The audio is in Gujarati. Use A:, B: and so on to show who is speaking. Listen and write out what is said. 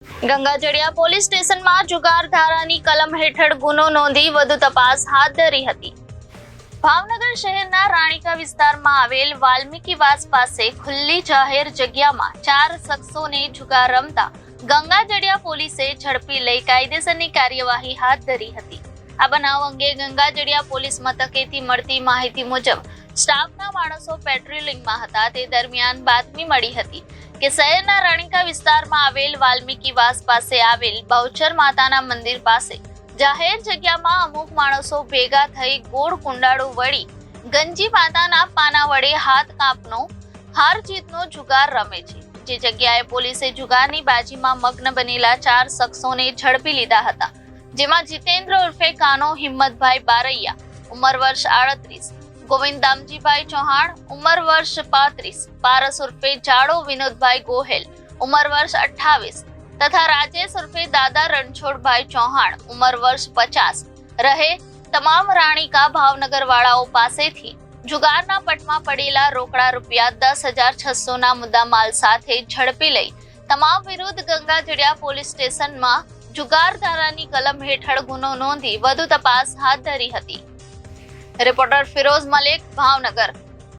A: ગંગાજળિયા પોલીસ સ્ટેશનમાં જુગાર ધારાની કલમ હેઠળ ગુનો નોંધી વધુ તપાસ હાથ ધરી હતી। ભાવનગર શહેરના રાણીકા વિસ્તારમાં આવેલ વાલ્મીકીવાસ પાસે ખુલ્લી જાહેર જગ્યામાં 4 શખ્સોને જુગાર રમતા ગંગાજળિયા પોલીસે ઝડપી લઈ કાયદેસરની કાર્યવાહી હાથ ધરી હતી। આ બનાવ અંગે ગંગાજળિયા પોલીસ મથકેથી મળતી માહિતી મુજબ સ્ટાફના માણસો પેટ્રોલિંગમાં હતા તે દરમિયાન બાતમી મળી હતી કે શહેરના રાણીકા વિસ્તારમાં આવેલ વાલ્મીકીવાસ પાસે આવેલ બહુચર માતાના મંદિર પાસે જાહેર જગ્યામાં અમુક માણસો ભેગા થઈ ગોળ કુંડાળું વળી ગંજી માતાના પાના વડે હાથ કાપનો હાર જીતનો જુગાર રમે છે। જે જગ્યાએ પોલીસે જુગારની બાજીમાં મગ્ન બનેલા 4 શખ્સોને ઝડપી લીધા હતા, જેમાં જીતેન્દ્ર ઉર્ફે કાનો હિંમતભાઈ બારૈયા, ઉંમર વર્ષ 38, ગોવિંદ દામજીભાઈ ચૌહાણ, ઉંમર વર્ષ 35, પારસ ઉર્ફે જાડો વિનોદભાઈ ગોહેલ, ઉંમર વર્ષ 28 તથા રાજેશ ઉર્ફે દાદા રણછોડભાઈ ચૌહાણ, ઉંમર વર્ષ 50 રહે તમામ રાણીકા ભાવનગર વાળાઓ પાસેથી જુગારના પટમાં પડેલા રોકડા રૂપિયા 10,600 ના મુદ્દામાલ સાથે ઝડપી લઈ તમામ વિરુદ્ધ ગંગાજળિયા પોલીસ સ્ટેશનમાં જુગાર ધારાની કલમ હેઠળ ગુનો નોંધી વધુ તપાસ હાથ ધરી હતી। રિપોર્ટર ફિરોઝ મલિક, ભાવનગર।